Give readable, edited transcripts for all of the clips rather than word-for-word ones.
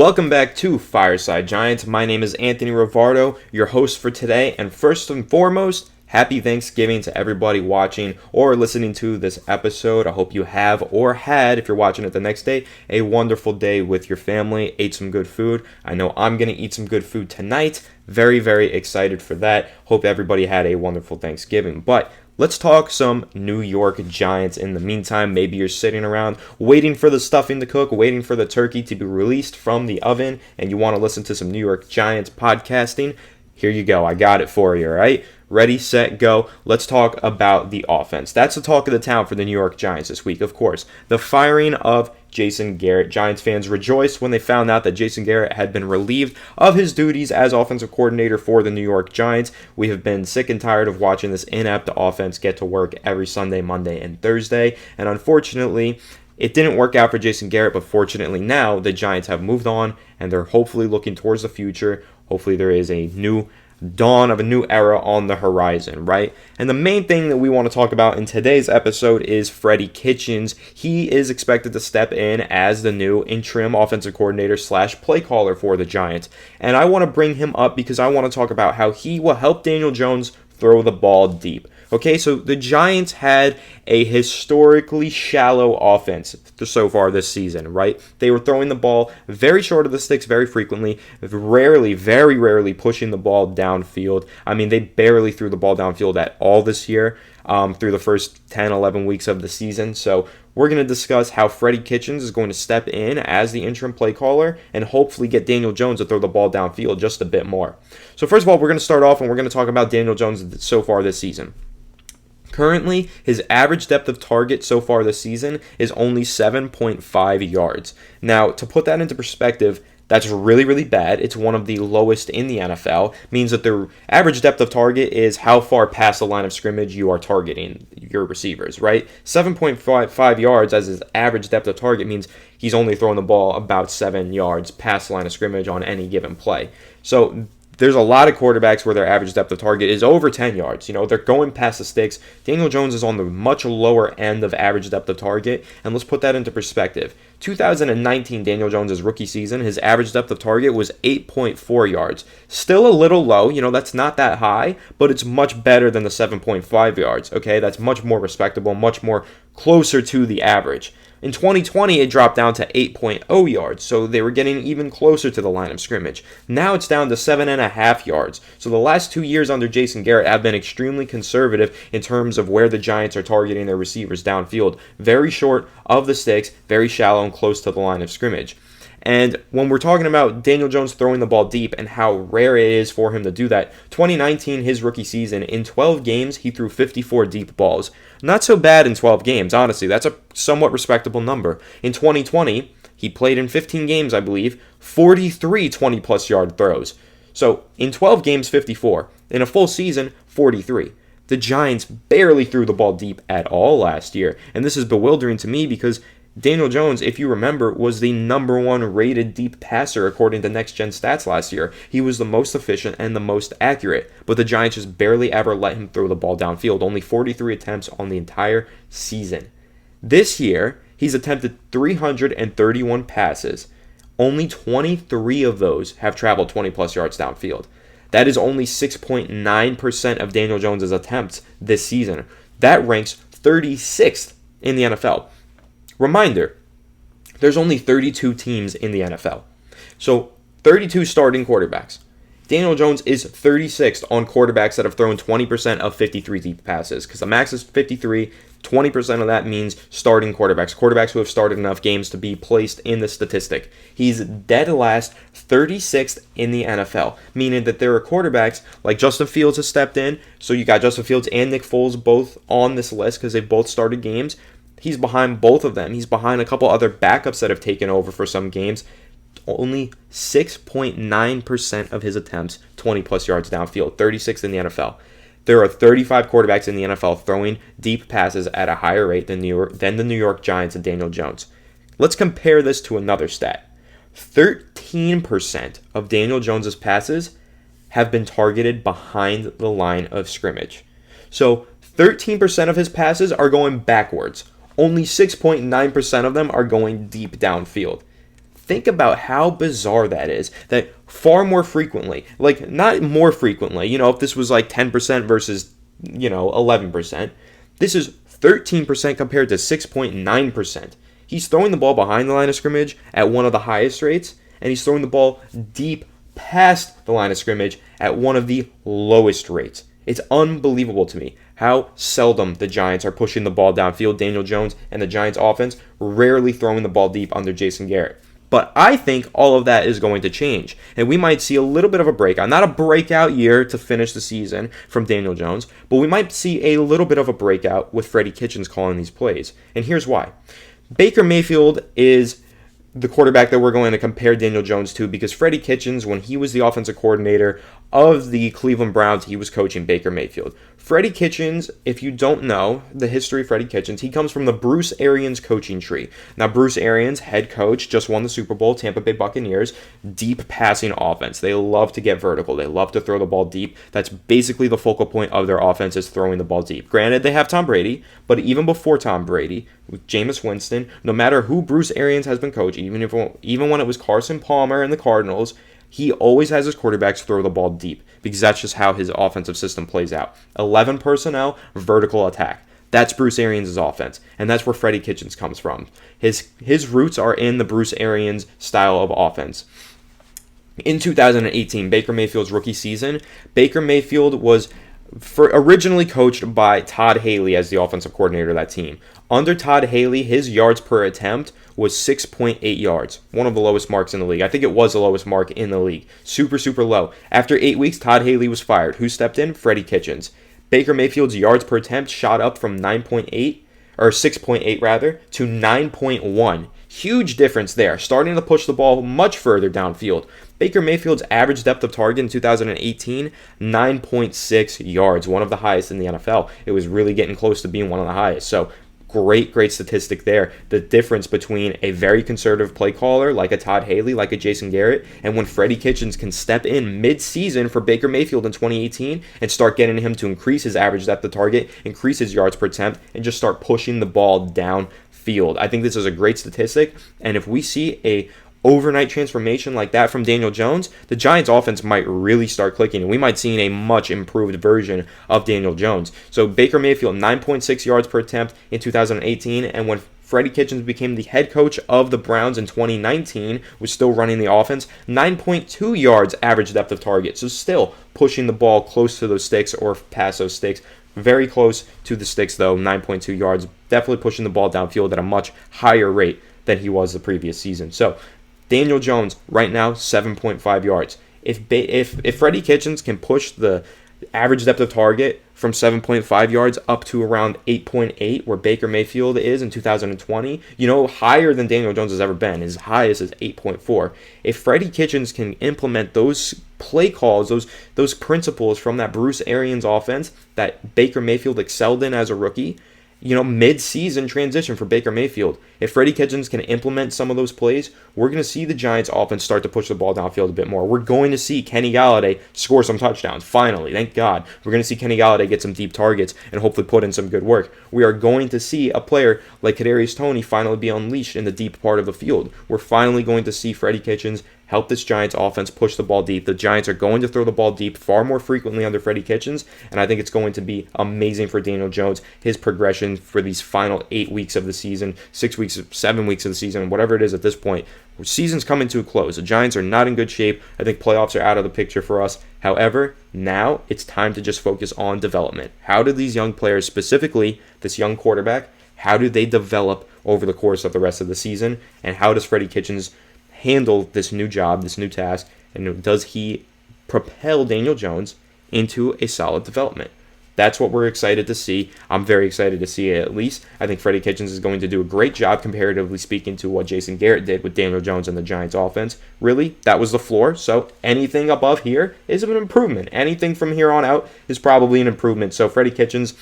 Welcome back to Fireside Giants. My name is Anthony Rivardo, your host for today, and first and foremost, happy Thanksgiving to everybody watching or listening to this episode. I hope you have or had, if you're watching it the next day, a wonderful day with your family, ate some good food. I know I'm going to eat some good food tonight. Very, very excited for that. Hope everybody had a wonderful Thanksgiving. But let's talk some New York Giants in the meantime. Maybe you're sitting around waiting for the stuffing to cook, waiting for the turkey to be released from the oven, and you want to listen to some New York Giants podcasting. Here you go. I got it for you, all right? Ready, set, go. Let's talk about the offense. That's the talk of the town for the New York Giants this week, of course. The firing of Jason Garrett. Giants fans rejoiced when they found out that Jason Garrett had been relieved of his duties as offensive coordinator for the New York Giants. We have been sick and tired of watching this inept offense get to work every Sunday, Monday, and Thursday. And unfortunately, it didn't work out for Jason Garrett, but fortunately now the Giants have moved on and they're hopefully looking towards the future. Hopefully there is a new dawn of a new era on the horizon, right? And the main thing that we want to talk about in today's episode is Freddie Kitchens. He is expected to step in as the new interim offensive coordinator / play caller for the Giants. And I want to bring him up because I want to talk about how he will help Daniel Jones throw the ball deep. Okay, so the Giants had a historically shallow offense so far this season, right? They were throwing the ball very short of the sticks very frequently, very rarely pushing the ball downfield. I mean, they barely threw the ball downfield at all this year through the first 10, 11 weeks of the season. So we're going to discuss how Freddie Kitchens is going to step in as the interim play caller and hopefully get Daniel Jones to throw the ball downfield just a bit more. So first of all, we're going to start off and we're going to talk about Daniel Jones so far this season. Currently, his average depth of target so far this season is only 7.5 yards. Now, to put that into perspective, that's really bad. It's one of the lowest in the NFL. Means that the average depth of target is how far past the line of scrimmage you are targeting your receivers, right? 7.5 yards as his average depth of target means he's only throwing the ball about 7 yards past the line of scrimmage on any given play. So there's a lot of quarterbacks where their average depth of target is over 10 yards. You know, they're going past the sticks. Daniel Jones is on the much lower end of average depth of target. And let's put that into perspective. 2019, Daniel Jones' rookie season, his average depth of target was 8.4 yards. Still a little low. You know, that's not that high, but it's much better than the 7.5 yards. Okay, that's much more respectable, much more closer to the average. In 2020, it dropped down to 8.0 yards, so they were getting even closer to the line of scrimmage. Now it's down to 7.5 yards. So the last 2 years under Jason Garrett have been extremely conservative in terms of where the Giants are targeting their receivers downfield. Very short of the sticks, very shallow and close to the line of scrimmage. And when we're talking about Daniel Jones throwing the ball deep and how rare it is for him to do that, 2019, his rookie season, in 12 games, he threw 54 deep balls. Not so bad in 12 games, honestly. That's a somewhat respectable number. In 2020, he played in 15 games, I believe, 43 20-plus yard throws. So in 12 games, 54. In a full season, 43. The Giants barely threw the ball deep at all last year. And this is bewildering to me because Daniel Jones, if you remember, was the number one rated deep passer according to Next Gen Stats last year. He was the most efficient and the most accurate, but the Giants just barely ever let him throw the ball downfield. Only 43 attempts on the entire season. This year, he's attempted 331 passes. Only 23 of those have traveled 20-plus yards downfield. That is only 6.9% of Daniel Jones' attempts this season. That ranks 36th in the NFL. Reminder, there's only 32 teams in the NFL. So 32 starting quarterbacks. Daniel Jones is 36th on quarterbacks that have thrown 20% of 53 deep passes because the max is 53. 20% of that means starting quarterbacks who have started enough games to be placed in the statistic. He's dead last, 36th in the NFL, meaning that there are quarterbacks like Justin Fields has stepped in. So you got Justin Fields and Nick Foles both on this list because they've both started games. He's behind both of them. He's behind a couple other backups that have taken over for some games. Only 6.9% of his attempts, 20-plus yards downfield, 36th in the NFL. There are 35 quarterbacks in the NFL throwing deep passes at a higher rate than the New York Giants and Daniel Jones. Let's compare this to another stat. 13% of Daniel Jones' passes have been targeted behind the line of scrimmage. So 13% of his passes are going backwards. Only 6.9% of them are going deep downfield. think about how bizarre that is, that far more frequently, like not more frequently, if this was like 10% versus, 11%, this is 13% compared to 6.9%. He's throwing the ball behind the line of scrimmage at one of the highest rates, and he's throwing the ball deep past the line of scrimmage at one of the lowest rates. It's unbelievable to me how seldom the Giants are pushing the ball downfield. Daniel Jones and the Giants offense rarely throwing the ball deep under Jason Garrett. But I think all of that is going to change, and we might see a little bit of a breakout. Not a breakout year to finish the season from Daniel Jones, but we might see a little bit of a breakout with Freddie Kitchens calling these plays. And here's why. Baker Mayfield is the quarterback that we're going to compare Daniel Jones to, because Freddie Kitchens, when he was the offensive coordinator of the Cleveland Browns, he was coaching Baker Mayfield. Freddie Kitchens, if you don't know the history of Freddie Kitchens, he comes from the Bruce Arians coaching tree. Now, Bruce Arians, head coach, just won the Super Bowl, Tampa Bay Buccaneers, deep passing offense. They love to get vertical. They love to throw the ball deep. That's basically the focal point of their offense, is throwing the ball deep. Granted, they have Tom Brady, but even before Tom Brady, with Jameis Winston, no matter who Bruce Arians has been coaching, even when it was Carson Palmer and the Cardinals, he always has his quarterbacks throw the ball deep, because that's just how his offensive system plays out. 11 personnel, vertical attack. That's Bruce Arians' offense, and that's where Freddie Kitchens comes from. His roots are in the Bruce Arians style of offense. In 2018, Baker Mayfield's rookie season, Baker Mayfield was originally coached by Todd Haley as the offensive coordinator of that team. Under Todd Haley, his yards per attempt was 6.8 yards, one of the lowest marks in the league. I think it was the lowest mark in the league. Super, super low. After 8 weeks, Todd Haley was fired. Who stepped in? Freddie Kitchens. Baker Mayfield's yards per attempt shot up from 6.8 rather, to 9.1. Huge difference there, starting to push the ball much further downfield. Baker Mayfield's average depth of target in 2018, 9.6 yards, one of the highest in the NFL. It was really getting close to being one of the highest. So great statistic there. The difference between a very conservative play caller like a Todd Haley, like a Jason Garrett, and when Freddie Kitchens can step in mid-season for Baker Mayfield in 2018 and start getting him to increase his average depth of target, increase his yards per attempt, and just start pushing the ball downfield. I think this is a great statistic, and if we see a overnight transformation like that from Daniel Jones, the Giants offense might really start clicking, and we might see a much improved version of Daniel Jones. So Baker Mayfield, 9.6 yards per attempt in 2018, and when Freddie Kitchens became the head coach of the Browns in 2019, was still running the offense, 9.2 yards average depth of target. So still pushing the ball close to those sticks or past those sticks. Very close to the sticks though, 9.2 yards. Definitely pushing the ball downfield at a much higher rate than he was the previous season. So Daniel Jones, right now, 7.5 yards. If Freddie Kitchens can push the average depth of target from 7.5 yards up to around 8.8, where Baker Mayfield is in 2020, higher than Daniel Jones has ever been. His highest is 8.4. If Freddie Kitchens can implement those play calls, those principles from that Bruce Arians offense that Baker Mayfield excelled in as a rookie, mid-season transition for Baker Mayfield. If Freddie Kitchens can implement some of those plays, we're going to see the Giants offense start to push the ball downfield a bit more. We're going to see Kenny Galladay score some touchdowns, finally, thank God. We're going to see Kenny Galladay get some deep targets and hopefully put in some good work. We are going to see a player like Kadarius Toney finally be unleashed in the deep part of the field. We're finally going to see Freddie Kitchens help this Giants offense push the ball deep. The Giants are going to throw the ball deep far more frequently under Freddie Kitchens, and I think it's going to be amazing for Daniel Jones, his progression for these final 8 weeks of the season, 6 weeks, 7 weeks of the season, whatever it is at this point. Season's coming to a close. The Giants are not in good shape. I think playoffs are out of the picture for us. However, now it's time to just focus on development. How do these young players, specifically this young quarterback, how do they develop over the course of the rest of the season? And how does Freddie Kitchens handle this new job, this new task, and does he propel Daniel Jones into a solid development? That's what we're excited to see. I'm very excited to see it at least. I think Freddie Kitchens is going to do a great job, comparatively speaking, to what Jason Garrett did with Daniel Jones and the Giants offense. Really, that was the floor, so anything above here is an improvement. Anything from here on out is probably an improvement. So Freddie Kitchens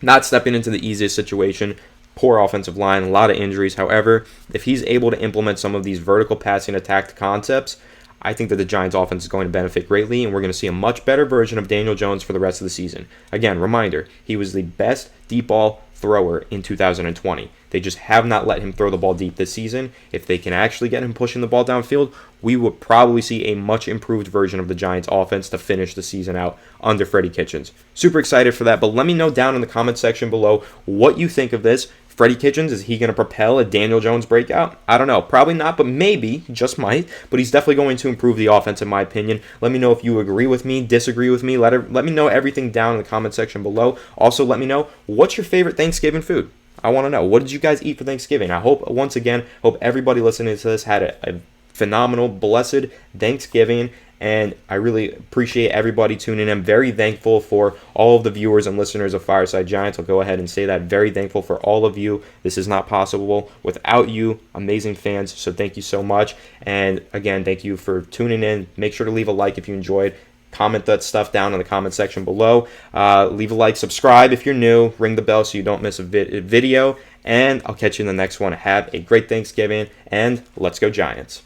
not stepping into the easiest situation. Poor offensive line, a lot of injuries. However, if he's able to implement some of these vertical passing attack concepts, I think that the Giants offense is going to benefit greatly, and we're going to see a much better version of Daniel Jones for the rest of the season. Again, reminder, he was the best deep ball thrower in 2020. They just have not let him throw the ball deep this season. If they can actually get him pushing the ball downfield, we would probably see a much improved version of the Giants offense to finish the season out under Freddie Kitchens. Super excited for that, but let me know down in the comment section below what you think of this. Freddie Kitchens, is he going to propel a Daniel Jones breakout? I don't know. Probably not, but maybe. He just might. But he's definitely going to improve the offense, in my opinion. Let me know if you agree with me, disagree with me. Let me know everything down in the comment section below. Also, let me know, what's your favorite Thanksgiving food? I want to know. What did you guys eat for Thanksgiving? I hope, once again, everybody listening to this had a phenomenal, blessed Thanksgiving. And I really appreciate everybody tuning in. I'm very thankful for all of the viewers and listeners of Fireside Giants. I'll go ahead and say that. Very thankful for all of you. This is not possible without you, amazing fans. So thank you so much. And again, thank you for tuning in. Make sure to leave a like if you enjoyed. Comment that stuff down in the comment section below. Leave a like, subscribe if you're new. Ring the bell so you don't miss a video. And I'll catch you in the next one. Have a great Thanksgiving. And let's go Giants.